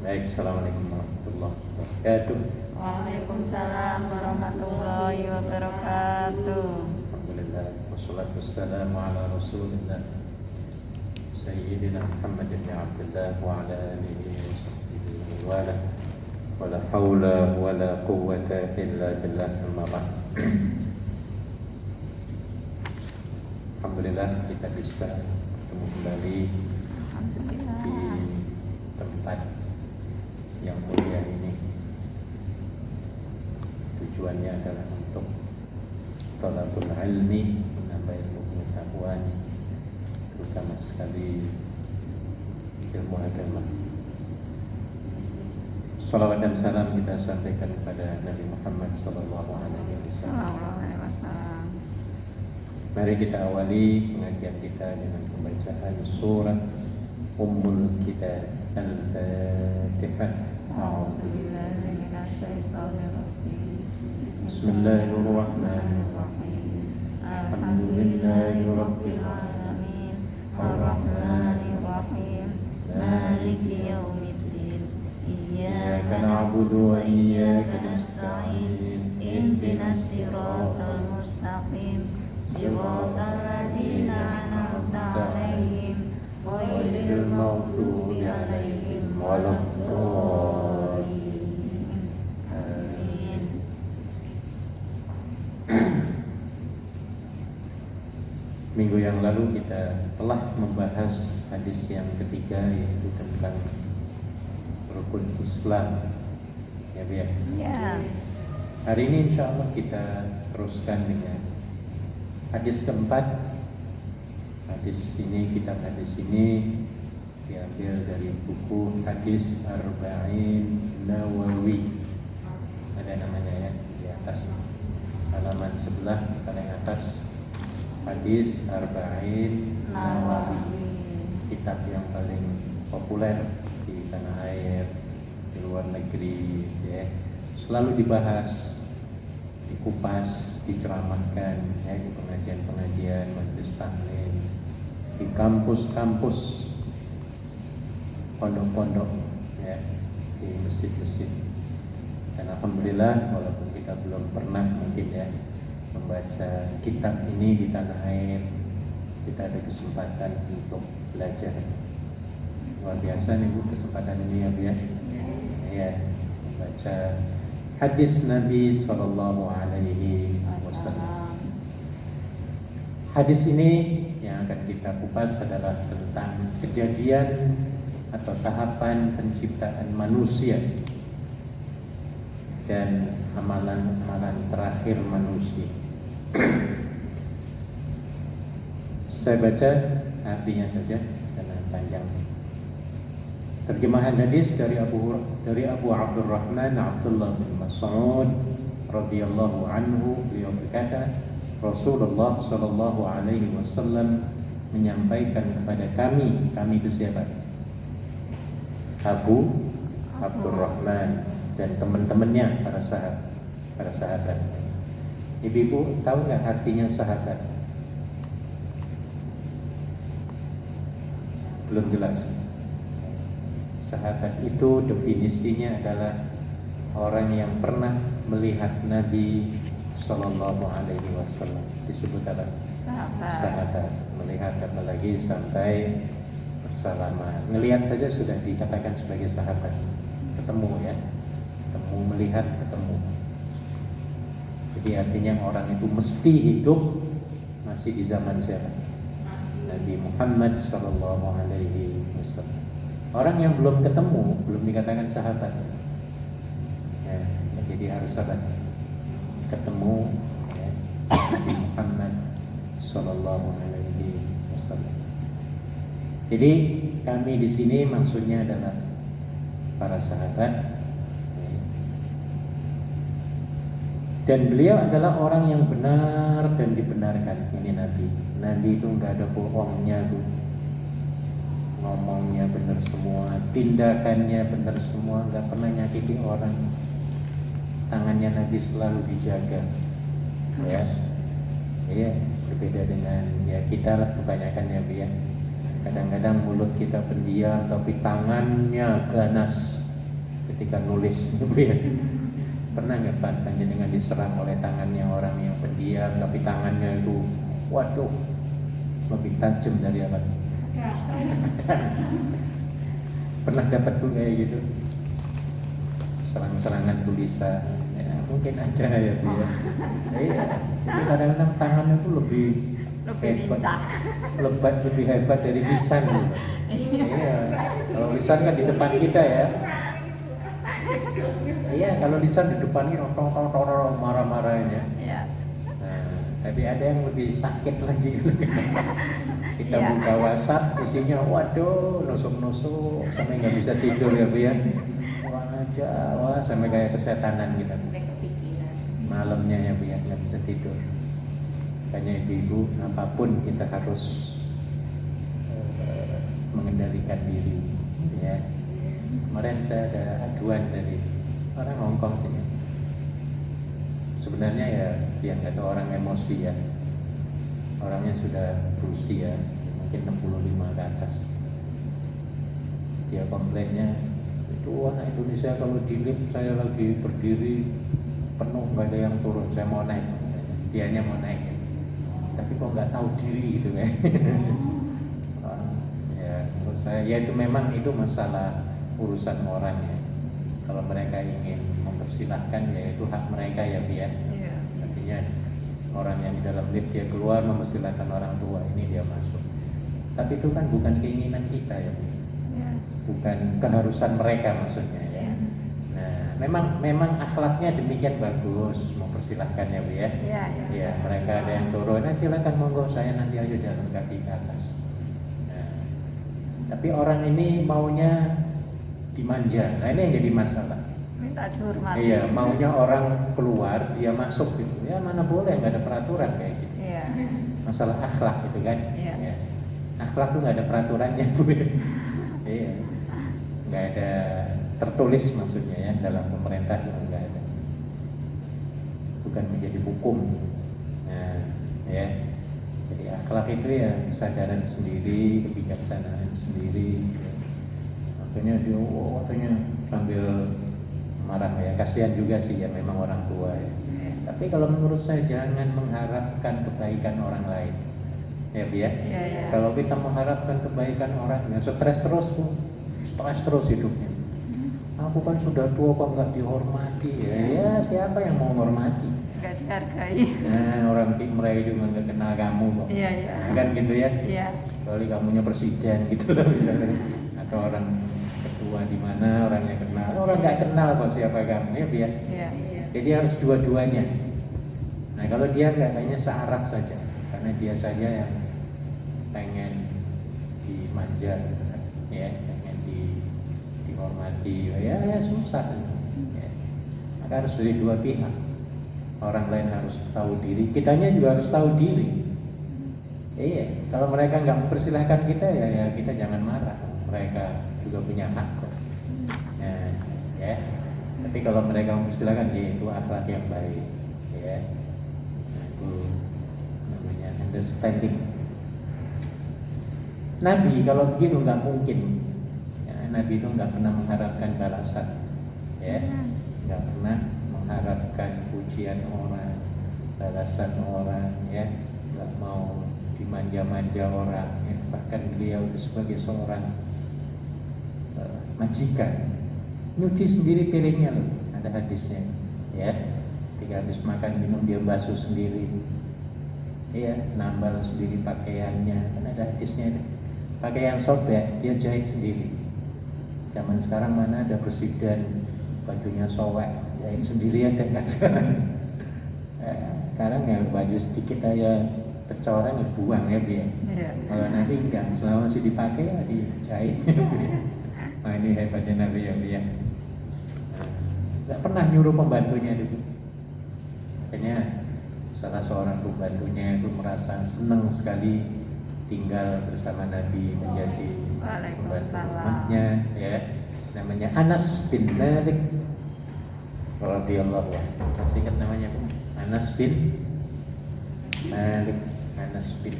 Baik, assalamualaikum warahmatullahi wabarakatuh. Waalaikumsalam warahmatullahi wabarakatuh. Alhamdulillah, wassalatu wassalamu ala rasulillah Sayyidina Muhammad bin Abdullah wa ala alihi wa sahbihi wa ala wa la hawla wa la quwwata illa billah amma ba'd. Alhamdulillah kita bisa bertemu kembali di tempat yang mulia ini. Tujuannya adalah untuk thalabul ilmi, menambah ilmu pengetahuan, terutama sekali ilmu agama. Salawat dan salam kita sampaikan kepada Nabi Muhammad sallallahu alaihi wasallam. Mari kita awali pengajian kita dengan pembacaan surah Ummul Kitab Al-Fatihah. Bismillahirrahmanirrahim. Alhamdulillahi rabbil alamin. Ar-Rahmanir-Rahim. Maliki yaumiddin. Iyyaka na'budu wa iyyaka nasta'in. Ihdinas siratal mustaqim. Siratal ladzina an'amta 'alaihim ghairil maghdubi 'alaihim waladdallin. Amin. Minggu yang lalu kita telah membahas hadis yang ketiga, yaitu tentang rukun Islam. Ya, Bu. Ya. Hari ini insya Allah kita teruskan dengan hadis keempat. Kitab hadis ini diambil dari buku Hadis Arba'in Nawawi. Ada namanya ya di atas, halaman sebelah paling atas. Hadis Arba'in Nawawi, kitab yang paling populer di tanah air, di luar negeri, ya. Selalu dibahas, dikupas, diceramahkan, ya, di pengajian-pengajian, majelis taklim, di kampus-kampus, pondok-pondok, ya, di masjid-masjid. Dan alhamdulillah, walaupun kita belum pernah mungkin ya membaca kitab ini di tanah air, kita ada kesempatan untuk belajar. Luar biasa nih Bu, kesempatan ini ya Bu ya. Ya, membaca hadis Nabi Sallallahu Alaihi Wasallam. Hadis ini yang akan kita kupas adalah tentang kejadian atau tahapan penciptaan manusia dan amalan-amalan terakhir manusia. Saya baca artinya saja karena panjang. Terjemahan hadis dari Abu Abdurrahman Abdullah bin Mas'ud radhiyallahu anhu, beliau berkata, Rasulullah sallallahu alaihi wasallam menyampaikan kepada kami itu siapa? Abu Abdurrahman dan teman-temannya, para sahabat. Ibu tahu nggak artinya sahabat? Belum jelas. Sahabat itu definisinya adalah orang yang pernah melihat Nabi Sallallahu Alaihi Wasallam. Disebut apa? Sahabat. Melihat apalagi sampai bersalaman. Melihat saja sudah dikatakan sebagai sahabat. Ketemu ya, ketemu, melihat, ketemu. Jadi artinya orang itu mesti hidup masih di zaman siapa? Nabi Muhammad Sallallahu Alaihi Wasallam. Orang yang belum ketemu belum dikatakan sahabat. Ya, jadi harus sahabat. Ketemu ya, Nabi Muhammad Sallallahu Alaihi Wasallam. Jadi kami di sini maksudnya adalah para sahabat. Ya. Dan beliau adalah orang yang benar dan dibenarkan. Ini Nabi itu nggak ada bohongnya tuh. Ngomongnya benar semua, tindakannya benar semua, nggak pernah nyakiti orang. Tangannya Nabi selalu dijaga, ya. Iya, berbeda dengan ya kita lah kebanyakan ya Bu ya. Kadang-kadang mulut kita pendiam tapi tangannya ganas, ketika nulis gitu ya. Pernah nggak Pak panjenengan diserang oleh tangannya orang yang pendiam tapi tangannya itu waduh lebih tajam dari apa? Pernah dapat tuh kayak gitu? Serang-serangan tulisan, ya mungkin ada ya Bu ya. Iya, jadi kadang-kadang tangannya itu lebih lincah. lebih hebat dari lisan gitu. Iya, kalau lisan kan di depan kita ya. Iya, kalau lisan di depannya marah-marahin ya. Iya. Nah, tapi ada yang lebih sakit lagi. Kita Iya. buka WhatsApp, isinya waduh, nusuk-nusuk sampai nggak bisa tidur ya Bu ya. Wah, sampai kayak kesetanan kita. Malamnya ya Bu ya, nggak bisa tidur. Makanya ibu-ibu, apapun kita harus mengendalikan diri ya. Kemarin saya ada aduan dari orang Hongkong sini. Sebenarnya ya dia nggak tahu orang emosi ya. Orangnya sudah berusia mungkin 65 ke atas. Dia komplainnya itu anak Indonesia kalau di lift saya lagi berdiri penuh nggak ada yang turun, saya mau naik, dianya mau naik ya. Tapi kok nggak tahu diri gitu kan. Ya menurut saya ya itu memang itu masalah urusan orang ya. Kalau mereka ingin mempersilahkan ya itu hak mereka ya Bu ya. Iya. Artinya orang yang di dalam lift dia keluar mempersilahkan orang tua ini dia masuk. Tapi itu kan bukan keinginan kita ya Bu. Iya. Bukan keharusan mereka maksudnya ya. Iya. Nah, memang akhlaknya demikian bagus mempersilahkan ya Bu ya. Iya. Ya, mereka ada yang turun, nah silakan monggo saya nanti aja jalan kaki ke atas. Nah, tapi orang ini maunya dimanja, nah ini yang jadi masalah. Minta dihormati. Iya, maunya orang keluar dia masuk gitu, ya mana boleh nggak ada peraturan kayak gitu. Iya. Masalah akhlak gitu kan. Iya. Ya. Akhlak tuh nggak ada peraturannya Bu. Iya, nggak ada tertulis maksudnya ya dalam pemerintah juga nggak ada. Bukan menjadi hukum. Nah, ya. Jadi akhlak itu ya kesadaran sendiri, kebijaksanaan sendiri. Ya. Makanya dia, waktunya sambil marah ya, kasihan juga sih ya memang orang tua ya. Tapi kalau menurut saya jangan mengharapkan kebaikan orang lain. Ya Bu ya. Iya. Kalau kita mengharapkan kebaikan orang, ya stres terus Bu. Stres terus hidupnya. Aku kan sudah tua kok nggak dihormati ya, siapa yang mau menghormati? Nggak dihargai. Nah, orang meraih juga nggak kenal kamu kok. Iya. Nah, kan gitu ya. Iya. Kecuali kamunya presiden gitu loh misalnya, atau orang ketua di mana orangnya kenal, orang nggak kenal kok siapa kamu ya biar. Iya. Jadi harus dua-duanya. Nah kalau dia nggak kayaknya searah saja, karena dia saja yang pengen dimanja gitu kan, ya pengen dihormati, ya susah. Ya. Maka harus dari dua pihak. Orang lain harus tahu diri, kitanya juga harus tahu diri. Iya, kalau mereka nggak mempersilahkan kita ya kita jangan marah. Mereka juga punya hak kok. Nah, ya. Tapi kalau mereka mempersilahkan ya itu akhlak yang baik, ya. Nah, itu namanya understanding. Nabi kalau begitu nggak mungkin. Ya, Nabi itu nggak pernah mengharapkan balasan, ya. Nggak pernah mengharapkan pujian orang, balasan orang, ya. Nggak mau dimanja-manja orang, ya. Bahkan beliau itu sebagai seorang majikan nyuci sendiri piringnya loh, ada hadisnya ya. Ketika habis makan minum dia basuh sendiri, ya nambal sendiri pakaiannya, kan ada hadisnya itu. Pakaian sobek dia jahit sendiri. Zaman sekarang mana ada presiden bajunya sobek jahit sendiri, ada nggak sekarang? Sekarang ya baju sedikit aja tercoreng ya buang ya biar. Kalau nanti enggak, selama masih dipakai ya dijahit. Nah ini hebatnya Nabi ya. Nggak pernah nyuruh pembantunya dulu. Makanya salah seorang pembantunya itu merasa senang sekali tinggal bersama Nabi menjadi pembantu rumahnya, ya. Namanya Anas bin Malik radhiyallahu anhu. Masih ingat namanya Bu? Anas bin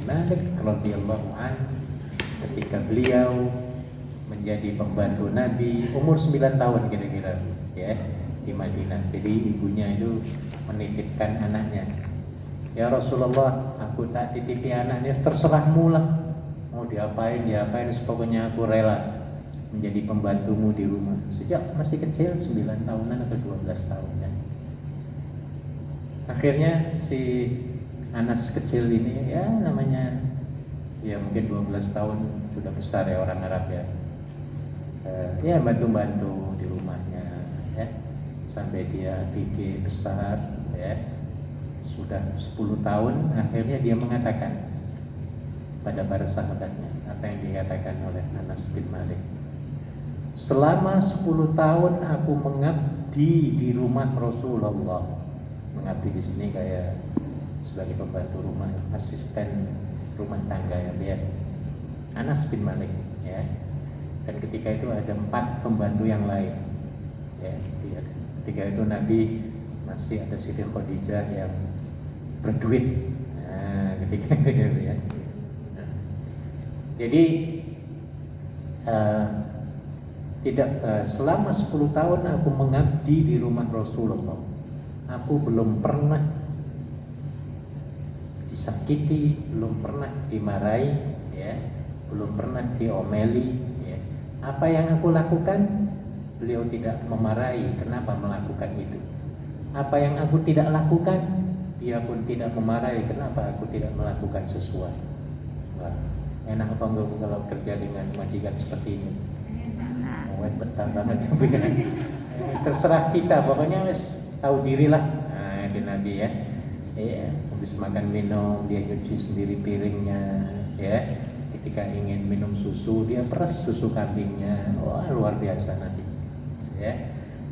Malik radhiyallahu anhu. Ketika beliau menjadi pembantu Nabi umur 9 tahun kira-kira ya di Madinah. Jadi ibunya itu menitipkan anaknya, ya Rasulullah, aku tak titipi anaknya, terserahmu lah, mau diapain, pokoknya aku rela menjadi pembantumu di rumah. Sejak masih kecil, 9 tahunan atau 12 tahun ya. Akhirnya si Anas kecil ini ya namanya ya mungkin 12 tahun, sudah besar ya orang Arab ya. Ya bantu-bantu di rumahnya ya sampai dia pikir besar ya. Sudah 10 tahun akhirnya dia mengatakan pada para sahabatnya apa yang dikatakan oleh Anas bin Malik. Selama 10 tahun aku mengabdi di rumah Rasulullah. Mengabdi di sini kayak sebagai pembantu rumah, asisten rumah tangga ya biar Anas bin Malik ya. Dan ketika itu ada 4 pembantu yang lain ya. Ketika itu Nabi masih ada Siti Khadijah yang berduit. Nah, ketika itu ya. Jadi selama 10 tahun aku mengabdi di rumah Rasulullah. Aku belum pernah disakiti, belum pernah dimarahi, ya, belum pernah diomeli. Ya. Apa yang aku lakukan, beliau tidak memarahi. Kenapa melakukan itu? Apa yang aku tidak lakukan, dia pun tidak memarahi. Kenapa aku tidak melakukan sesuatu? Wah, enak apa enggak kalau kerja dengan majikan seperti ini? Betah banget. Terserah kita, pokoknya wes tahu diri lah. Nah, itu Nabi ya. Iya, habis makan minum dia cuci sendiri piringnya, ya. Ketika ingin minum susu dia peras susu kambingnya. Wah, luar biasa Nabi. Ya.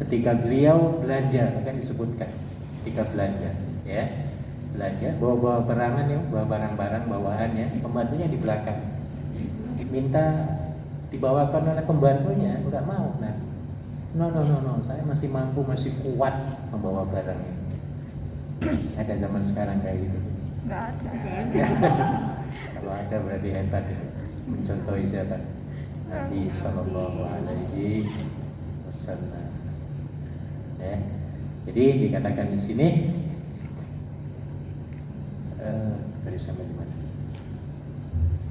Ketika beliau belanja, kan disebutkan ketika belanja, ya. Belanja bawa barangan ya, bawa barang-barang bawaan ya, pembantunya di belakang. Minta dibawakan oleh pembantunya, enggak mau. Nah, no, saya masih mampu, masih kuat membawa barang ini. Ada zaman sekarang kayak gitu? Enggak ada. Kalau ada berarti hebat. Mencontohi siapa? Nabi Sallallahu Alaihi Wasallam. Ya. Jadi dikatakan di sini dari sampai di mana?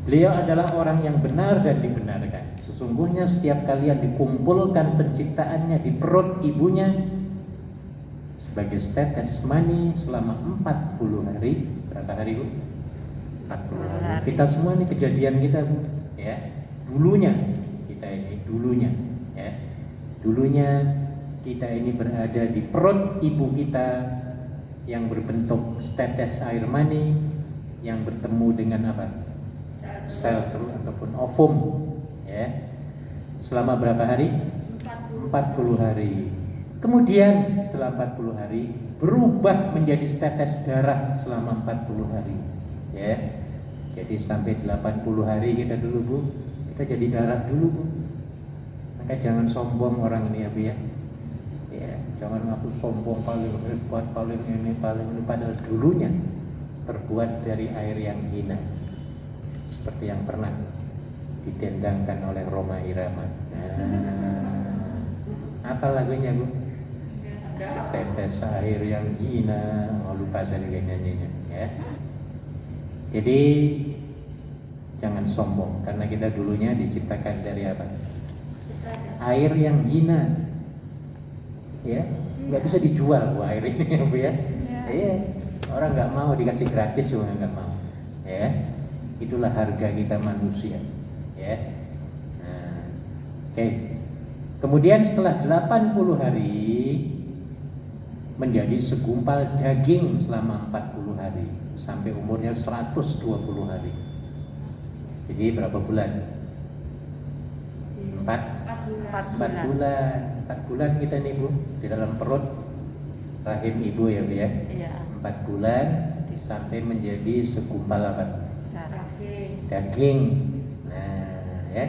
Beliau adalah orang yang benar dan dibenarkan. Sesungguhnya setiap kalian dikumpulkan penciptaannya di perut ibunya sebagai setetes mani selama 40 hari. Berapa hari, Bu? 40 hari. Kita semua ini kejadian kita, Bu, ya. Dulunya kita ini ya. Dulunya kita ini berada di perut ibu kita yang berbentuk setetes air mani yang bertemu dengan apa? Sel ataupun ovum ya. Selama berapa hari? 40 hari. Kemudian setelah 40 hari berubah menjadi setetes darah selama 40 hari ya. Jadi sampai 80 hari kita dulu, Bu, kita jadi darah dulu, Bu. Maka jangan sombong orang ini ya, Bu ya. Ya, jangan aku sombong paling hebat, paling ini padahal dulunya terbuat dari air yang hina. Seperti yang pernah didendangkan oleh Roma Irama. Apa lagunya, Bu? Setetes air yang hina. Lupa saya nyanyinya ya. Jadi jangan sombong karena kita dulunya diciptakan dari apa? Air yang hina. Ya, nggak bisa dijual, Bu, air ini ya, Bu ya. Iya. Orang nggak mau, dikasih gratis juga nggak mau. Ya. Itulah harga kita manusia ya. Nah, oke. Kemudian setelah 80 hari menjadi segumpal daging selama 40 hari sampai umurnya 120 hari. Jadi berapa bulan? 4 bulan. 4 bulan kita nih, Bu, di dalam perut rahim ibu ya, Bu ya. Iya. 4 bulan sampai menjadi segumpal apa? Daging. Nah, ya.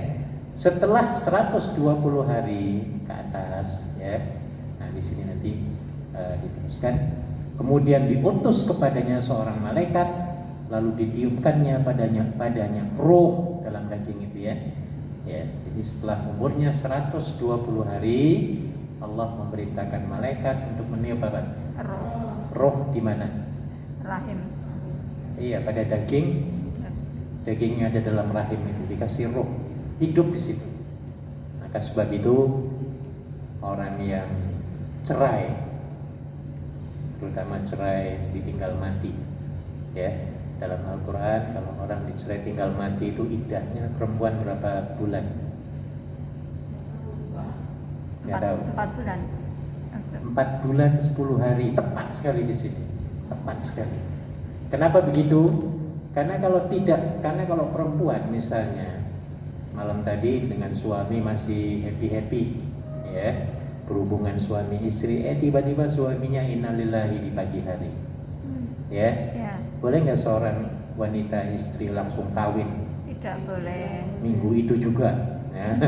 Setelah 120 hari ke atas, ya. Nah, di sini nanti diteruskan. Kemudian diutus kepadanya seorang malaikat, lalu ditiupkannya padanya roh dalam daging itu ya. Ya, jadi setelah umurnya 120 hari Allah memerintahkan malaikat untuk meniup apa? Roh. Roh di mana? Rahim. Iya, pada daging. Dagingnya ada dalam rahim itu, dikasih roh, hidup di situ. Maka sebab itu orang yang cerai, terutama cerai ditinggal mati, ya, dalam Al-Quran kalau orang dicerai tinggal mati itu iddahnya perempuan berapa bulan? Nggak tahu. 4 bulan. 4 bulan 10 hari, tepat sekali di sini, tepat sekali. Kenapa begitu? Karena kalau perempuan misalnya malam tadi dengan suami masih happy, ya, berhubungan suami istri, tiba-tiba suaminya innalillahi di pagi hari, ya, boleh nggak seorang wanita istri langsung kawin? Tidak boleh. Minggu itu juga, ya.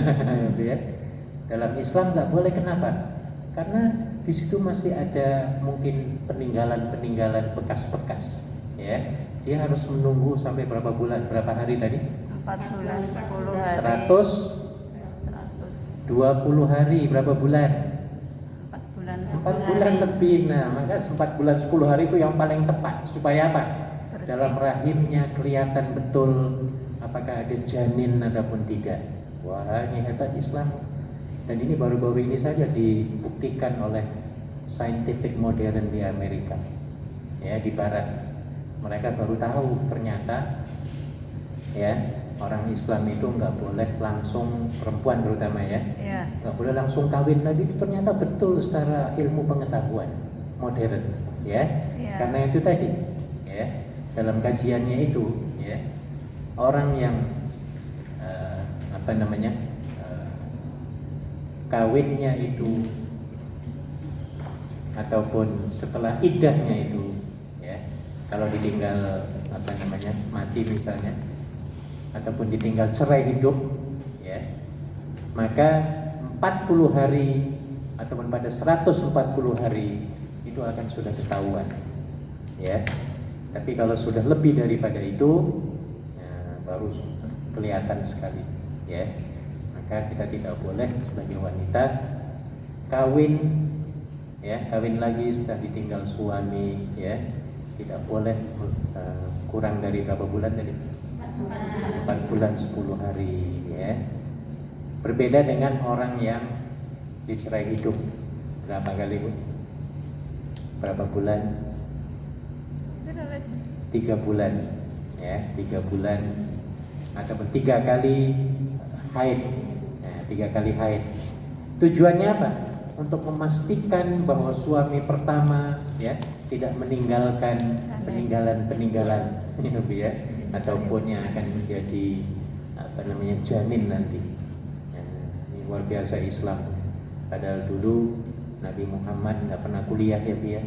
Dalam Islam nggak boleh. Kenapa? Karena di situ masih ada mungkin peninggalan bekas-bekas, ya. Dia harus menunggu sampai berapa bulan, berapa hari tadi? 4 bulan 10 hari. 120 hari, berapa bulan? 4 bulan 10 4 hari. bulan lebih. Nah, maka 4 bulan 10 hari itu yang paling tepat. Supaya apa? Bersih. Dalam rahimnya kelihatan betul apakah ada janin ataupun tidak. Wah, ini hebat Islam. Dan ini baru-baru ini saja dibuktikan oleh scientific modern di Amerika, ya, di Barat. Mereka baru tahu ternyata, ya, orang Islam itu nggak boleh langsung, perempuan terutama, ya, nggak boleh langsung kawin lagi. Itu ternyata betul secara ilmu pengetahuan modern, ya. Karena itu tadi, ya, dalam kajiannya itu, ya, orang yang kawinnya itu ataupun setelah iddahnya itu, ya, kalau ditinggal mati misalnya ataupun ditinggal cerai hidup, ya, maka 40 hari ataupun pada 140 hari itu akan sudah ketahuan, ya. Tapi kalau sudah lebih daripada itu, ya, baru kelihatan sekali, ya. Maka kita tidak boleh sebagai wanita kawin, ya, kawin lagi setelah ditinggal suami, ya. Tidak boleh kurang dari berapa bulan tadi? 4 bulan 10 hari, ya. Berbeda dengan orang yang dicerai hidup. Berapa kali, Bu? Berapa bulan? 3 bulan, ya, 3 bulan ataupun 3 kali haid. Nah, 3 kali haid. Tujuannya apa? Untuk memastikan bahwa suami pertama, ya, tidak meninggalkan peninggalan, ya, ataupun yang akan menjadi janin nanti. Nah, ini luar biasa Islam. Padahal dulu Nabi Muhammad nggak pernah kuliah, ya, Bi, ya.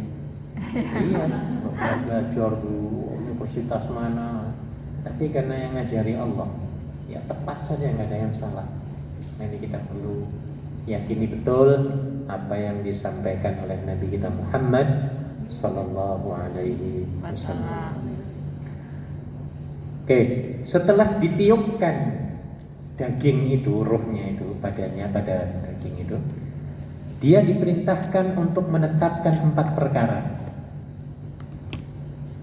Iya, nggak pernah belajar dulu universitas mana. Tapi karena yang ngajari Allah, ya tepat saja, nggak ada yang salah. Nah, ini kita perlu yakini betul apa yang disampaikan oleh Nabi kita Muhammad Sallallahu Alaihi Wasallam. Oke, setelah ditiupkan daging itu, rohnya itu pada daging itu, dia diperintahkan untuk menetapkan 4 perkara.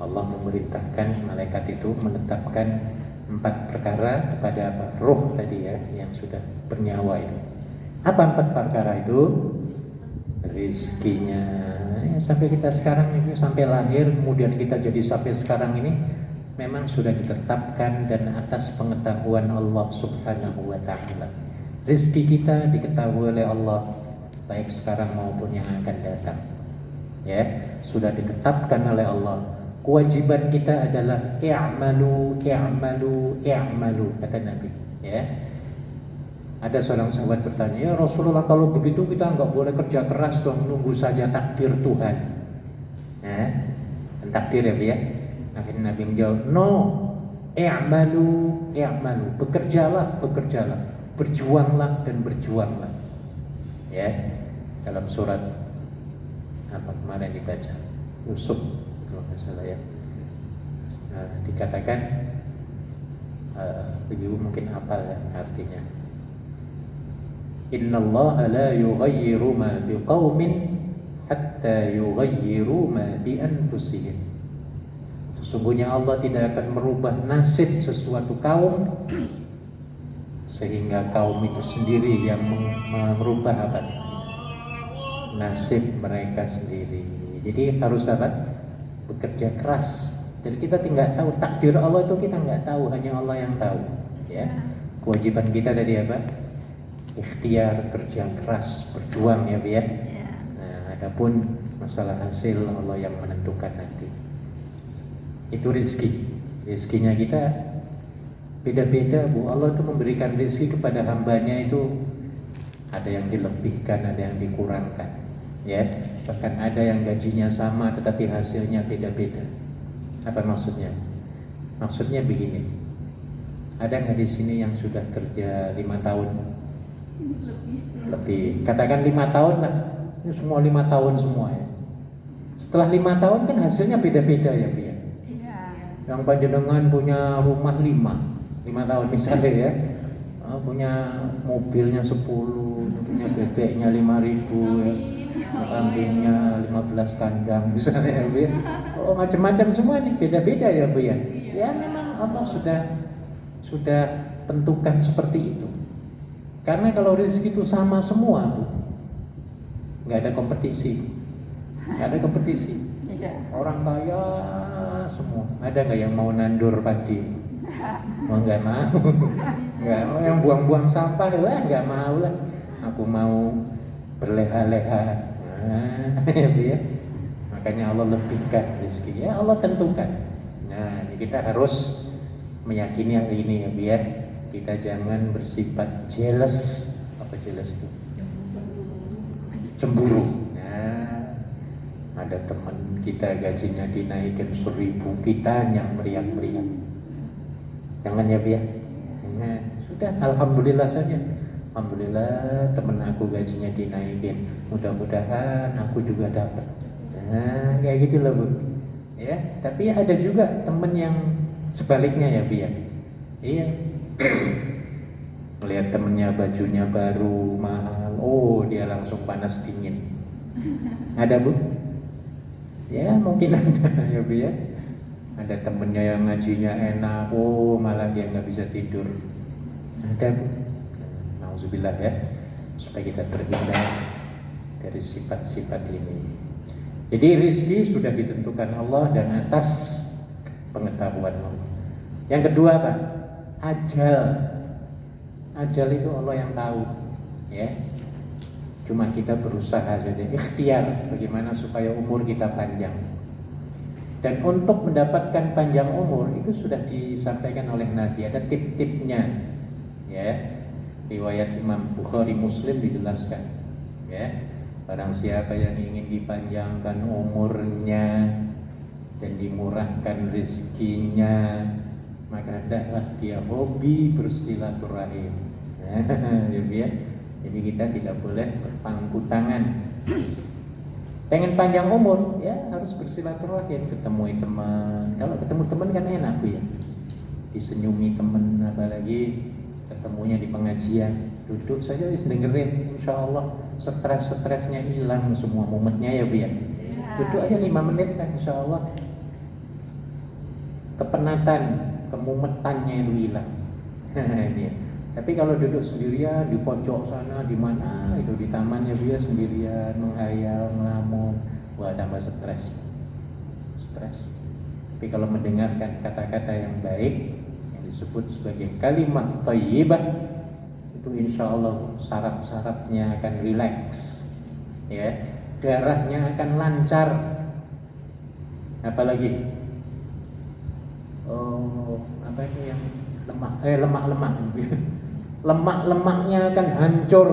Allah memerintahkan malaikat itu menetapkan 4 perkara kepada apa? Roh tadi, ya, yang sudah bernyawa itu. Apa 4 perkara itu? Rizkinya, ya, sampai kita sekarang itu, sampai lahir kemudian kita jadi sampai sekarang ini, memang sudah ditetapkan dan atas pengetahuan Allah Subhanahu wa Ta'ala. Rizki kita diketahui oleh Allah, baik sekarang maupun yang akan datang, ya, sudah ditetapkan oleh Allah. Kewajiban kita adalah i'malu, kata Nabi, ya. Ada seorang sahabat bertanya, ya Rasulullah, kalau begitu kita nggak boleh kerja keras dong, nunggu saja takdir Tuhan. Nah, takdir, ya. Akhirnya Nabi menjawab, no, i'malu, bekerjalah, berjuanglah dan berjuanglah. Ya, dalam surat apa kemarin dibaca, Yusuf kalau nggak salah, ya. Dikatakan, ibu mungkin hafal, ya, artinya. Innallaha la yughayyiru ma biqaumin hatta yughayyiru ma bi anfusihim. Sesungguhnya Allah tidak akan merubah nasib sesuatu kaum sehingga kaum itu sendiri yang merubah apa? Nasib mereka sendiri. Jadi harus apa? Bekerja keras. Jadi kita tidak tahu takdir Allah itu, kita nggak tahu, hanya Allah yang tahu. Ya, kewajiban kita tadi apa? Ikhtiar, kerja keras, berjuang ya, biar. Nah, adapun masalah hasil Allah yang menentukan nanti. Itu rizkinya kita beda-beda, Bu. Allah itu memberikan rizki kepada hambanya itu ada yang dilebihkan, ada yang dikurangkan, ya. Bahkan ada yang gajinya sama tetapi hasilnya beda-beda. Apa maksudnya? Maksudnya begini. Ada nggak di sini yang sudah kerja 5 tahun? Lebih. Katakan 5 tahun lah. Ini semua 5 tahun semua ya. Setelah 5 tahun kan hasilnya beda-beda ya, Bu ya. Yang panjenengan punya rumah 5 tahun misalnya ya, punya mobilnya 10, punya bebeknya 5.000 ya, kambingnya 15 kandang misalnya ya. Oh, macam-macam semua nih, beda-beda ya, Bu ya. Ya memang Allah sudah tentukan seperti itu. Karena kalau rezeki itu sama semua, Bu, nggak ada kompetisi. Orang kaya semua. Ada nggak yang mau nandur padi? Oh, nggak mau. Nggak mau. Yang buang-buang sampah, wah nggak mau lah. Aku mau berleha-leha. Nah, ya. Makanya Allah lebihkan rezeki. Ya Allah tentukan. Nah, kita harus meyakini hal ini ya, biar kita jangan bersifat jealous. Apa jealous itu? Cemburu. Nah, ada teman kita gajinya dinaikin 1.000, kita yang meriak-meriak. Jangan ya, biar. Nah, sudah, alhamdulillah saja. Alhamdulillah teman aku gajinya dinaikin. Mudah-mudahan aku juga dapat. Nah, kayak gitu loh, Bu. Ya, tapi ada juga teman yang sebaliknya ya, biar. Iya. Melihat temennya bajunya baru mahal, oh dia langsung panas dingin. Ada, Bu? Ya mungkin ada ya, Bu ya. Ada temennya yang ngajinya enak, oh malah dia nggak bisa tidur. Ada, Bu. Nauzubillah ya, supaya kita terhindar dari sifat-sifat ini. Jadi rizki sudah ditentukan Allah dan atas pengetahuan Allah. Yang kedua apa? Ajal itu Allah yang tahu, ya. Cuma kita berusaha saja, ikhtiar bagaimana supaya umur kita panjang. Dan untuk mendapatkan panjang umur itu sudah disampaikan oleh Nabi, ada tip-tipnya, ya. Riwayat Imam Bukhari, Muslim dijelaskan, ya. Barang siapa yang ingin dipanjangkan umurnya dan dimurahkan rezekinya, maka hendaklah dia hobi bersilaturahim. Ya. Jadi kita tidak boleh berpangku tangan. Pengen panjang umur, ya harus bersilaturahim, ketemu teman. Kalau ketemu teman kan enak, Bu ya. Disenyumi teman, apalagi ketemunya di pengajian. Duduk saja dengerin, insya Allah stres-stresnya hilang semua mumetnya ya, Bu ya. Duduk aja 5 menit kan, insya Allah kepenatan, kemumetannya itu hilang. Tapi kalau duduk sendirian di pojok sana, di mana itu di tamannya dia sendirian menghayal, ngelamun, wah tambah stres. Tapi kalau mendengarkan kata-kata yang baik yang disebut sebagai kalimat thayyibah, itu insya Allah saraf-sarafnya akan rileks, ya, darahnya akan lancar, apalagi apa itu yang lemak-lemaknya akan hancur,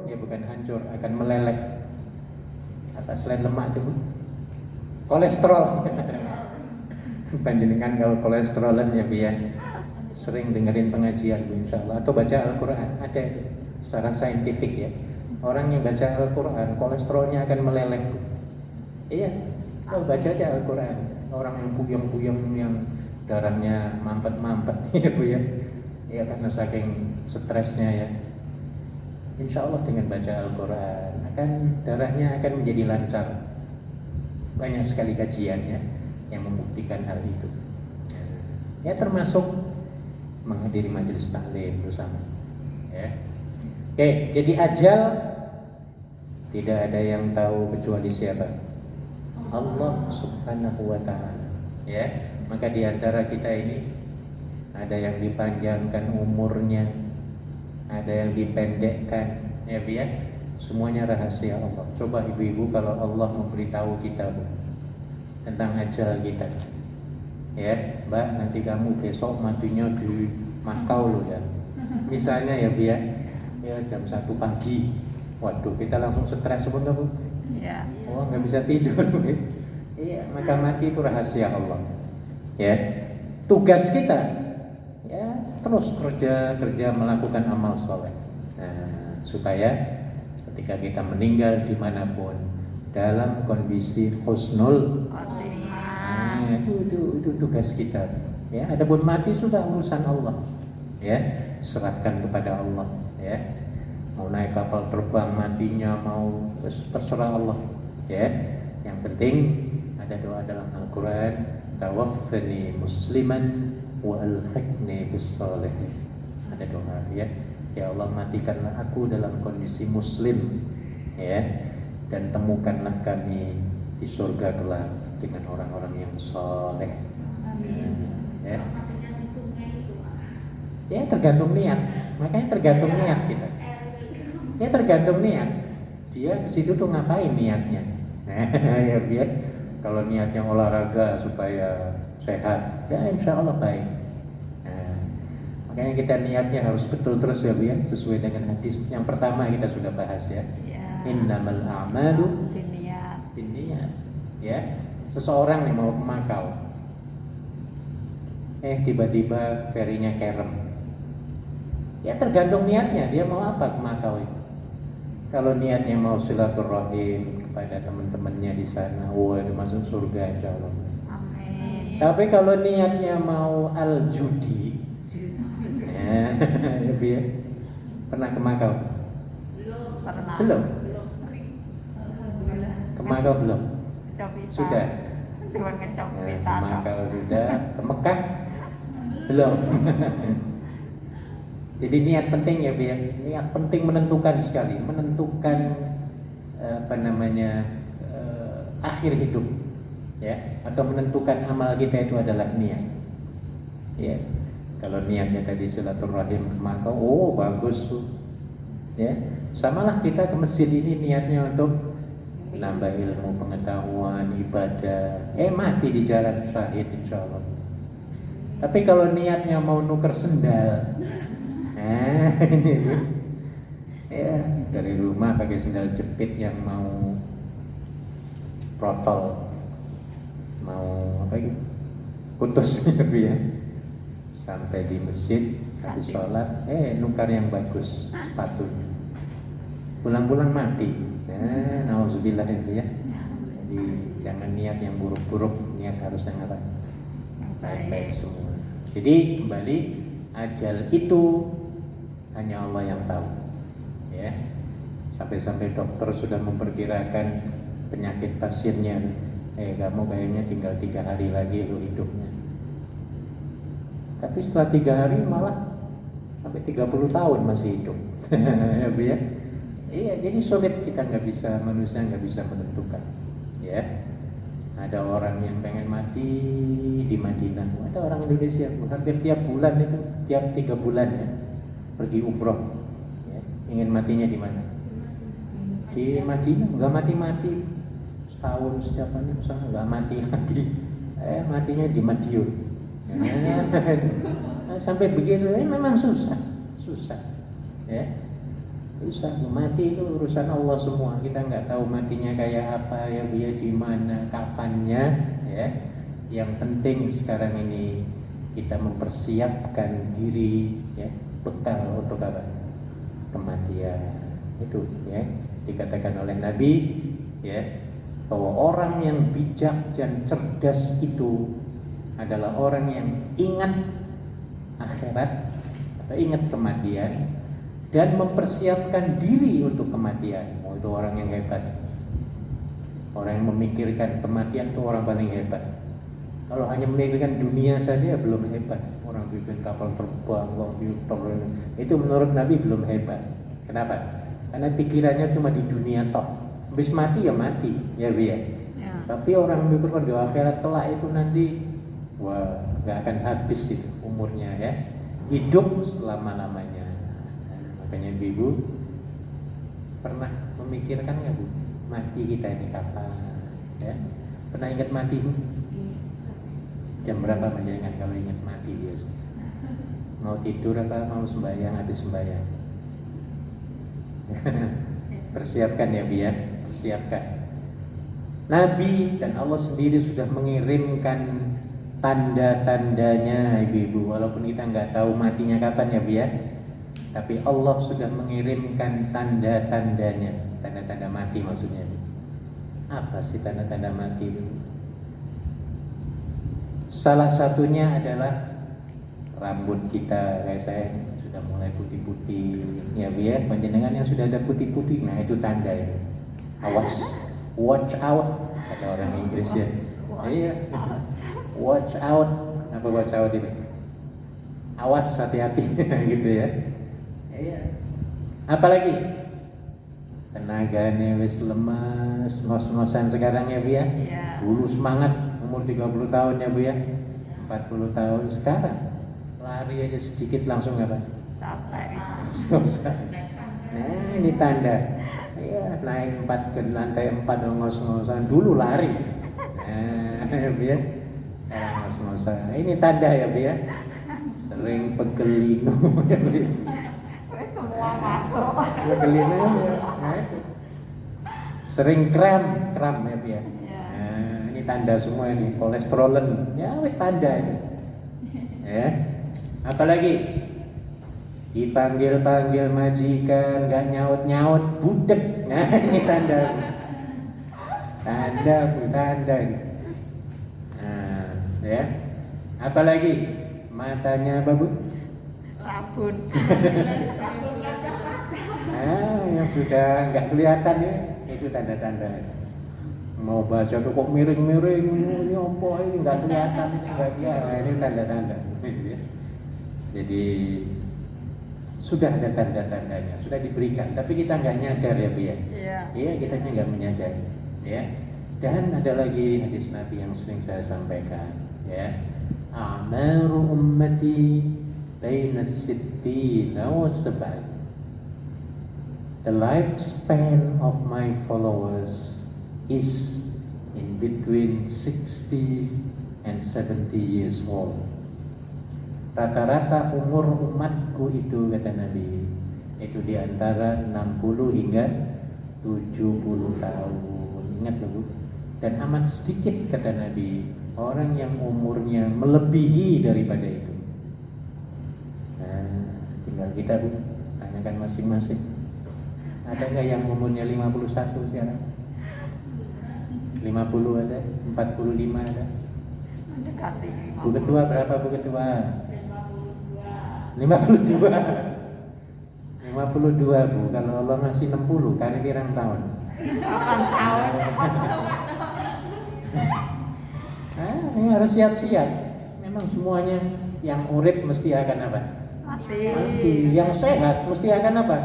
ya bukan hancur, akan meleleh. Apa selain lemak itu, Bu? Kolesterol. Panjenengan kalau kolesterolan ya, biar sering dengerin pengajian, Bu, insya Allah, atau baca Al-Quran. Ada itu secara saintifik ya, orang yang baca Al-Quran kolesterolnya akan meleleh, Bu. Iya, kalau baca aja Al-Quran, orang yang puyeng-puyeng yang darahnya mampet-mampet ya, Bu ya. Ya karena saking stresnya ya. insya Allah dengan baca Al-Quran darahnya akan menjadi lancar. Banyak sekali kajiannya yang membuktikan hal itu. Ya termasuk menghadiri majelis taklim bersama. Ya. Oke, jadi ajal tidak ada yang tahu kecuali siapa? Allah Subhanahu wa Ta'ala. Ya, maka di antara kita ini ada yang dipanjangkan umurnya, ada yang dipendekkan, ya Bu ya. Semuanya rahasia Allah. Coba ibu-ibu kalau Allah memberitahu kita Bu, tentang ajal kita, ya Mbak, nanti kamu besok matinya di Makau loh ya. Misalnya ya Bu ya, jam 1 pagi. Waduh, kita langsung stres sebentar Bu. Iya. Oh, nggak bisa tidur. Iya, maka mati itu rahasia Allah. Ya, tugas kita ya terus kerja melakukan amal soleh. Nah, supaya ketika kita meninggal dimanapun dalam kondisi husnul Khotimah. itu tugas kita. Ya, adapun mati sudah urusan Allah. Ya, serahkan kepada Allah. Ya, mau naik kapal terbang matinya mau terserah Allah. Ya, yang penting ada doa dalam Al-Quran, tawaffani musliman wa alhiqni bis sholihin. Ada doa ya. Ya Allah, matikanlah aku dalam kondisi muslim, ya, dan temukanlah kami di surga kelak dengan orang-orang yang soleh. Ya. Ya tergantung niat, makanya tergantung niat kita. Ya tergantung niat. Dia ke situ tuh ngapain niatnya? Ya biar kalau niatnya olahraga supaya sehat, ya insya Allah baik. Makanya kita niatnya harus betul terus ya Bu ya, sesuai dengan hadis yang pertama kita sudah bahas ya. Innamal a'malu binniyat. Ya, seseorang nih mau ke Makau, tiba-tiba ferinya kerem. Ya tergantung niatnya, dia mau apa ke Makau itu. Kalau niatnya mau silaturahim kepada teman-temannya di sana, itu masuk surga insya Allah. Amin. Tapi kalau niatnya mau al-judi, ya Bu ya, pernah ke Makau? Pernah. Belum? Sering. Ke Makau belum? Ngecop Sudah? Cuma ngecop Ke wisata. Makau sudah, ke Mekah? Belum. Jadi niat penting ya Bu ya, niat penting menentukan sekali, menentukan akhir hidup ya, atau menentukan amal kita itu adalah niat. Ya. Kalau niatnya tadi silaturahim ke Makau, bagus tuh. Ya, samalah kita ke masjid ini niatnya untuk menambah ilmu, pengetahuan, ibadah. Mati di jalan syahid insya Allah. Tapi kalau niatnya mau nuker sendal, ini Bu. Ya, dari rumah pakai sendal jepit yang mau protol, mau apa gitu, putus gitu ya. Sampai di masjid habis sholat, nukar yang bagus sepatunya, pulang-pulang mati. Nauzubillah itu ya. Jadi jangan niat yang buruk-buruk, niat harus yang apa? Baik-baik semua. Jadi kembali, ajal itu hanya Allah yang tahu. Ya, sampai-sampai dokter sudah memperkirakan penyakit pasiennya. Kamu kayaknya tinggal 3 hari lagi lo hidupnya. Tapi setelah 3 hari malah sampai 30 tahun masih hidup. Ya Bu ya. Iya, jadi sulit, kita manusia nggak bisa menentukan. Ya, ada orang yang pengen mati di Madinah, ada orang Indonesia hampir tiap bulan itu, tiap 3 bulan ya, pergi umroh. Ya, ingin matinya di mana? Di Madinah, nggak mati-mati, setahun setiap hari usaha nggak mati-mati, matinya di Madiun. Sampai begitu, memang susah, ya. Susah, mati itu urusan Allah semua. Kita nggak tahu matinya kayak apa, ya dia di mana, kapannya, ya. Yang penting sekarang ini kita mempersiapkan diri, ya, bekal untuk apa? Kematian. Itu, ya, dikatakan oleh Nabi, ya, bahwa orang yang bijak dan cerdas itu adalah orang yang ingat akhirat atau ingat kematian, dan mempersiapkan diri untuk kematian. Oh, itu orang yang hebat. Orang yang memikirkan kematian itu orang paling hebat. Kalau hanya memikirkan dunia saja belum hebat. Orang bikin kapal terbang, itu menurut Nabi belum hebat. Kenapa? Karena pikirannya cuma di dunia toh. Habis mati ya mati, ya Bu ya. Ya. Tapi orang memikirkan di akhirat kelak itu nanti, wah, nggak akan habis itu umurnya ya. Hidup selama-lamanya. Makanya Ibu pernah memikirkan nggak Bu? Mati kita ini kapan? Ya. Pernah ingat mati Bu? Jam berapa ingat kalau ingat mati biasa? Mau tidur apa mau sembahyang habis sembahyang? Persiapkan ya Bu ya, persiapkan. Nabi dan Allah sendiri sudah mengirimkan tanda-tandanya ibu-ibu. Walaupun kita nggak tahu matinya kapan ya Bu ya, tapi Allah sudah mengirimkan tanda-tandanya. Tanda-tanda mati maksudnya. Apa sih tanda-tanda mati itu? Salah satunya adalah rambut kita, kayak saya sudah mulai putih-putih ya Bu ya. Panjenengan yang sudah ada putih-putih, nah itu tanda itu. Awas, watch out kata orang Inggris ya. Iya, watch out. Apa watch out itu? Awas, hati-hati gitu ya. Iya. Apalagi tenaganya wis lemas, ngos-ngosan sekarang ya Bu ya. Iya. Dulu semangat umur 30 tahun ya Bu ya. 40 tahun sekarang lari aja sedikit langsung apa? Capek. Ngos-ngosan. Nah, ini tanda. Iya, naik 4 ke lantai 4 ngos-ngosan. Dulu lari. Nah, ya Bu ya. Sekarang ngos-ngosan. Ini tanda ya Bu ya. Sering pegelino ya Bu ya. Semua masuk. Pegelino ya. Nah, itu. Sering kram ya Bu ya. Ya. Nah, ini tanda semua ini, kolesterolen. Ya wis tanda ini. Ya. Apalagi dipanggil-panggil majikan nggak nyaut-nyaut budek. Nah, ini tanda. Tanda Bu, tanda ini. Nah, ya. Apalagi matanya apa Bu? Rabun. Nah, yang sudah nggak kelihatan ya, itu tanda-tanda. Mau baca tuh kok miring-miring, ini apa ini nggak kelihatan, ini nggak kelihatan, ini tanda-tanda. Jadi sudah ada tanda-tandanya, sudah diberikan, tapi kita nggak nyadar ya Bu ya. Iya. Iya, kita nggak menyadari, ya. Dan ada lagi hadis Nabi yang sering saya sampaikan, ya. A'maru ummati baina sittina wa sab'in. The lifespan of my followers is in between 60 and 70 years old. Rata-rata umur umatku itu kata Nabi itu di antara 60 hingga 70 tahun. Ingat loh Bu. Dan amat sedikit kata Nabi orang yang umurnya melebihi daripada itu. Nah, tinggal kita Bu tanyakan masing-masing. Ada nggak yang umurnya 51 sekarang? 50 ada? 45 ada? Mendekati. Bu Ketua berapa Bu Ketua? 52. 52 Bu. Kalau Allah ngasih 60 kali pirang tahun? 8 tahun. Ini harus siap-siap. Memang semuanya yang urip mesti akan apa? Mati. Yang sehat mesti akan apa?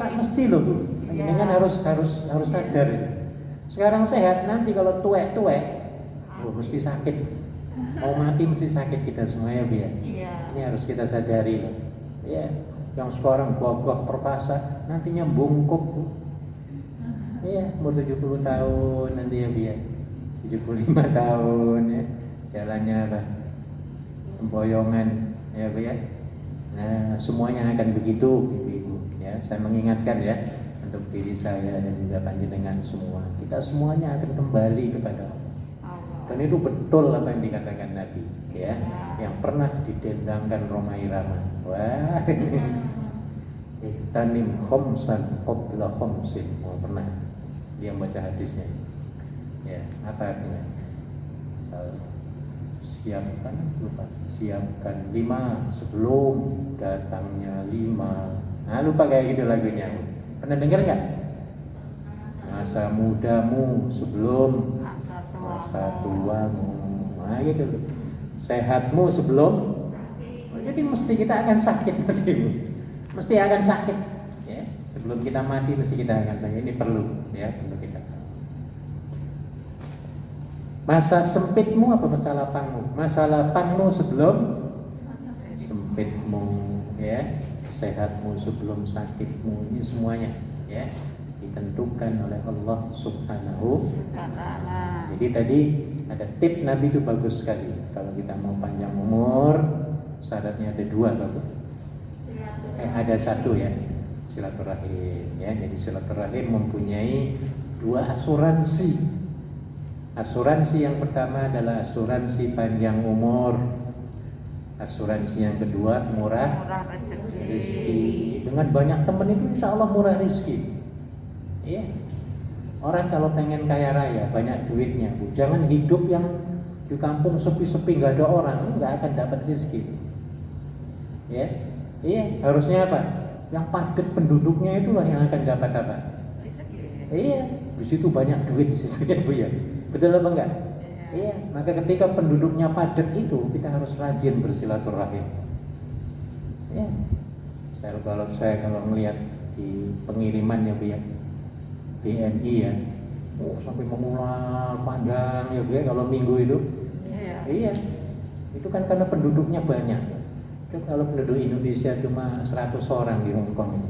Mesti loh Bu. Ini kan harus sadar ini. Sekarang sehat, nanti kalau tuwek-tuwek, mesti sakit. Mau mati mesti sakit kita semua ya Bu ya. Iya. Ini harus kita sadari loh. Ya, yang sekarang gagah perkasa, nantinya bungkuk Bu. Iya, umur 70 tahun nanti ya Bu ya. 75 tahun ya. Jalannya apa? Semboyongan ya Bu ya. Nah, semuanya akan begitu Ibu-ibu ya. Saya mengingatkan ya untuk diri saya dan juga panjenengan semua. Kita semuanya akan kembali kepada Allah. Dan itu betul apa yang dikatakan Nabi ya, yang pernah didendangkan Roma Irama. Wah, iktanim khomsan qabla khomsin. Oh, pernah dia baca hadisnya. Ya, apa artinya? Siapkan 5 sebelum datangnya 5. Nah, lupa kayak gitu lagunya. Pernah dengar nggak? Masa mudamu sebelum masa tuamu. Nah gitu. Sehatmu sebelum. Jadi mesti kita akan sakit nanti. Mesti akan sakit. Ya. Sebelum kita mati mesti kita akan sakit. Ini perlu ya, perlu kita. Masa sempitmu apa masa lapangmu? Masa lapangmu sebelum sempitmu, ya. Sehatmu sebelum sakitmu. Ini semuanya, ya, ditentukan oleh Allah Subhanahu wa Ta'ala. Jadi tadi ada tip Nabi itu bagus sekali. Kalau kita mau panjang umur, syaratnya ada dua, bagus. Ada satu ya, silaturahim. Ya, jadi silaturahim mempunyai dua asuransi. Asuransi yang pertama adalah asuransi panjang umur. Asuransi yang kedua murah rezeki. Dengan banyak teman itu insya Allah murah rezeki. Iya. Orang kalau pengen kaya raya, banyak duitnya, Bu. Jangan hidup yang di kampung sepi-sepi nggak ada orang, nggak akan dapat rezeki. Ya, iya. Harusnya apa? Yang padat penduduknya itulah yang akan dapat apa? Rezeki. Iya. Di situ banyak duit di situ ya, Bu ya. Betul apa enggak? Iya. Maka ketika penduduknya padat itu, kita harus rajin bersilaturahim. Ya. Kalau melihat di pengiriman ya, Bu ya. BNI ya, sampai mengular panjang ya Bu ya, kalau minggu itu. Iya. Itu kan karena penduduknya banyak. Itu kalau penduduk Indonesia cuma 100 orang di Hong Kong.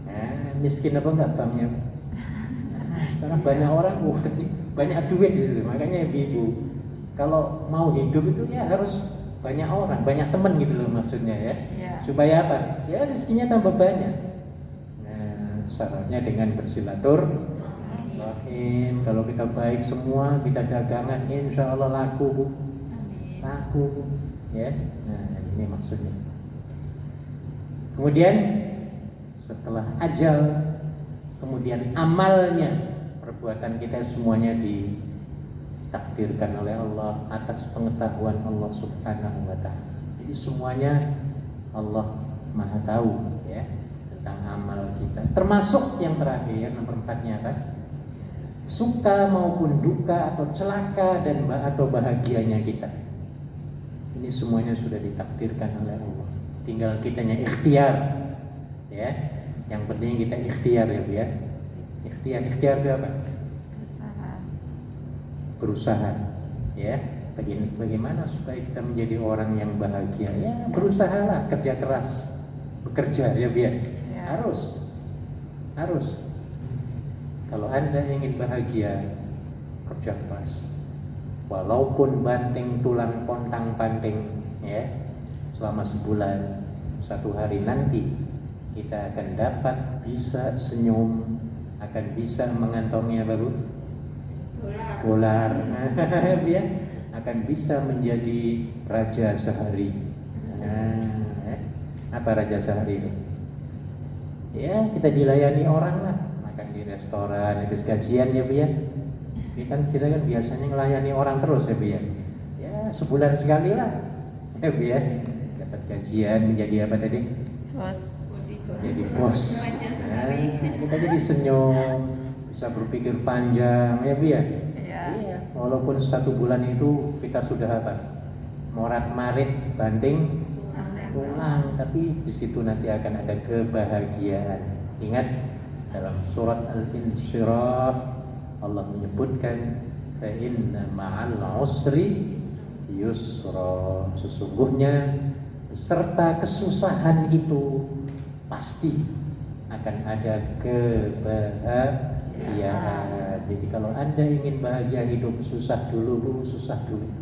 Nah, miskin apa enggak banknya? Nah, sekarang banyak orang, banyak duit di situ. Makanya ibu, kalau mau hidup itu ya harus banyak orang, banyak teman gitu loh maksudnya ya. Supaya apa? Ya rezekinya tambah banyak. Syaratnya dengan bersilaturahim. Kalau kita baik semua, kita dagangan, insya Allah laku, Bu. Laku, Bu. Ya. Nah, ini maksudnya. Kemudian setelah ajal, kemudian amalnya, perbuatan kita semuanya ditakdirkan oleh Allah atas pengetahuan Allah Subhanahu wa Ta'ala. Jadi semuanya Allah Maha tahu, ya, tentang amal kita. Termasuk yang terakhir, nomor 4-nya kan, suka maupun duka atau celaka dan atau bahagianya kita. Ini semuanya sudah ditakdirkan oleh Allah. Tinggal kitanya ikhtiar, ya. Yang penting kita ikhtiar ya, Bu ya. Ikhtiar itu apa? Berusaha. Ya. Bagaimana supaya kita menjadi orang yang bahagia? Ya, berusahalah, kerja keras, bekerja ya, Bu ya. Harus. Kalau Anda ingin bahagia, kerja keras. Walaupun banting tulang pontang panting, ya, selama sebulan, 1 hari nanti kita akan dapat bisa senyum, akan bisa mengantongi apa, Bu? Dolar. Ya, akan bisa menjadi raja sehari. Nah, apa raja sehari itu? Ya, kita dilayani orang lah, makan di restoran, habis gajian ya, Bu ya. Kita kan biasanya melayani orang terus ya, Bu ya. Ya, sebulan sekali lah, ya, Bu ya. Dapat gajian menjadi apa tadi? Bos. Jadi bos. Nah, kita jadi senyum, bisa berpikir panjang ya, Bu ya. Iya. Walaupun 1 bulan itu kita sudah apa? Morat-marit, banting pulang, tapi di situ nanti akan ada kebahagiaan. Ingat dalam surat Al-Insyirah Allah menyebutkan fa inna ma'al usri yusra. Sesungguhnya beserta kesusahan itu pasti akan ada kebahagiaan. Jadi kalau Anda ingin bahagia hidup, susah dulu, Bu, susah dulu.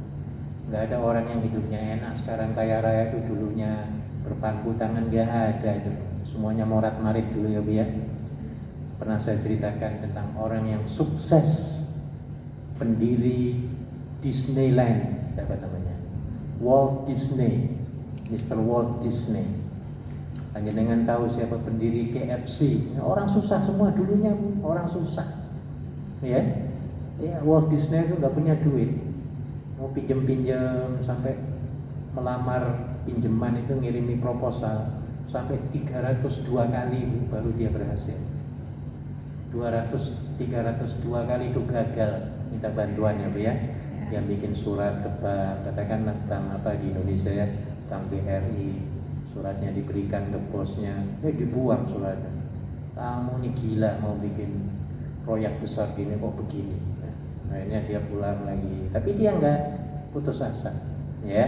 Nggak ada orang yang hidupnya enak sekarang kaya raya itu dulunya berpangku tangan, nggak ada itu. Semuanya morat-marit dulu ya, Bu ya. Pernah saya ceritakan tentang orang yang sukses, pendiri Disneyland, siapa namanya? Walt Disney, Mr. Walt Disney. Hanya dengan tahu siapa pendiri KFC, orang susah semua dulunya, Bu. Orang susah, ya. Ya, Walt Disney itu nggak punya duit. Mau pinjam sampai melamar pinjaman itu ngirimi proposal sampai 302 kali baru dia berhasil. 302 kali itu gagal minta bantuan ya Bu ya. Yang bikin surat ke bank, katakanlah bank apa di Indonesia ya, bank BRI, suratnya diberikan ke bosnya, dibuang suratnya. Kamu nih gila mau bikin proyek besar gini kok begini. Nah, akhirnya dia pulang lagi, tapi dia nggak putus asa, ya.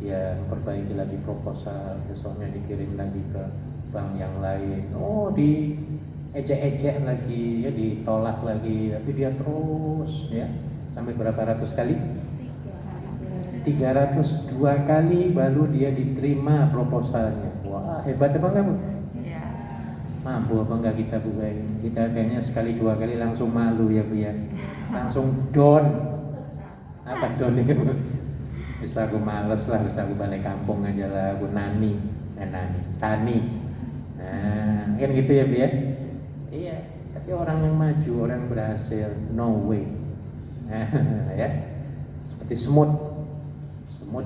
Dia memperbaiki lagi proposal, besoknya dikirim lagi ke bank yang lain. Oh, di ejek-ejek lagi, ya ditolak lagi, tapi dia terus, ya. Sampai berapa ratus kali? 302 kali baru dia diterima proposalnya. Wah, hebat apa enggak Bu? Iya. Mampu apa enggak kita Bu? Kita kayaknya sekali dua kali langsung malu ya Bu ya. Langsung down. Apa down itu Bu? Bisa aku males lah, bisa aku balik kampung aja lah, aku tani. Nah, kan gitu ya Bu ya? Iya, tapi orang yang maju, orang yang berhasil, no way. Ya, seperti semut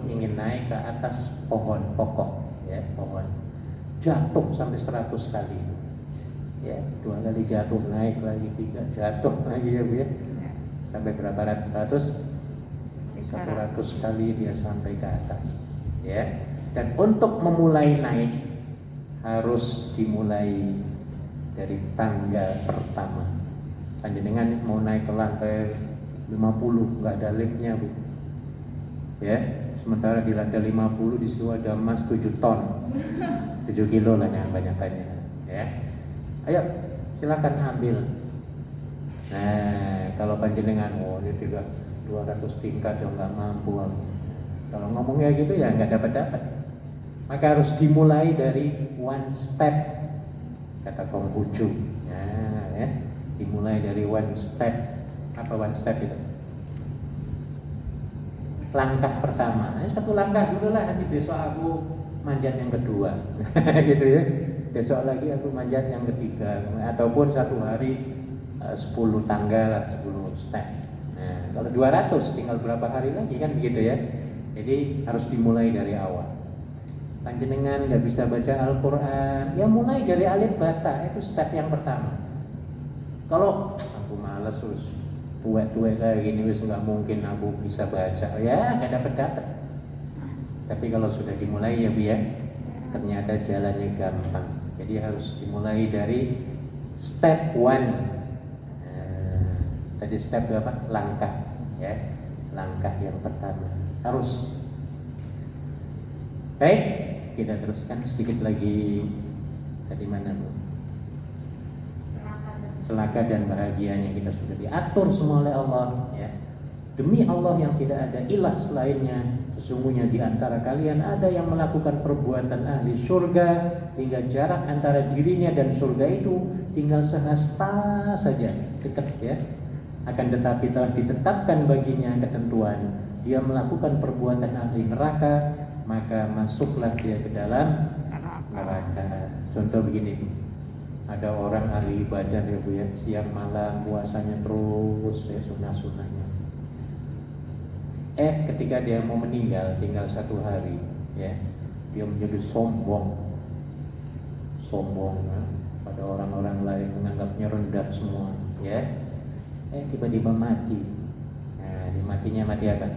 ingin naik ke atas pohon pokok, ya pohon, jatuh sampai 100 kali, ya 2 kali jatuh, naik lagi, 3 jatuh lagi ya Bu ya, sampai berapa ratus? 100 kali dia sampai ke atas, ya. Dan untuk memulai naik harus dimulai dari tangga pertama. Panjenengan mau naik ke lantai 50, nggak ada liftnya Bu, ya. Sementara di lantai 50 di situ ada emas 7 ton, 7 kilo lah yang banyak-banyak, ya. Ayo silakan ambil. Nah, kalau panjenengan ini juga 200 tingkat yang nggak mampu, kalau ngomongnya gitu ya nggak dapat. Maka harus dimulai dari one step, kata Konghucu. Nah, ya, dimulai dari one step. Apa one step itu? Langkah pertama. Satu langkah dulu lah, nanti besok aku manjat yang kedua. Gitu ya. Besok lagi aku manjat yang ketiga. Ataupun satu hari 10 tangga lah, 10 step. Nah, kalau 200 tinggal berapa hari lagi kan begitu ya. Jadi harus dimulai dari awal. Panjenengan nggak bisa baca Al-Quran, ya mulai dari alif bata, itu step yang pertama. Kalau aku malas terus tuwek-tuwek kayak gini wis nggak mungkin aku bisa baca, ya nggak dapat. Tapi kalau sudah dimulai ya Bu ya, ternyata jalannya gampang. Jadi harus dimulai dari step one. Tadi step apa? Langkah, ya. Langkah yang pertama harus. Baik, kita teruskan sedikit lagi. Tadi mana Bu? Celaka dan bahagianya kita sudah diatur semua oleh Allah, ya. Demi Allah yang tidak ada ilah selainnya, sesungguhnya di antara kalian ada yang melakukan perbuatan ahli surga hingga jarak antara dirinya dan surga itu tinggal sehasta saja, dekat ya. Akan tetapi telah ditetapkan baginya ketentuan, dia melakukan perbuatan ahli neraka, maka masuklah dia ke dalam neraka. Contoh begini Bu, ada orang ahli ibadah ya Bu ya, siang malam puasanya terus ya, sunnah-sunnahnya. Ketika dia mau meninggal, tinggal 1 hari ya, dia menjadi sombong ya, pada orang-orang lain, menganggapnya rendah semua ya. Tiba-tiba mati. Nah, matinya mati apa?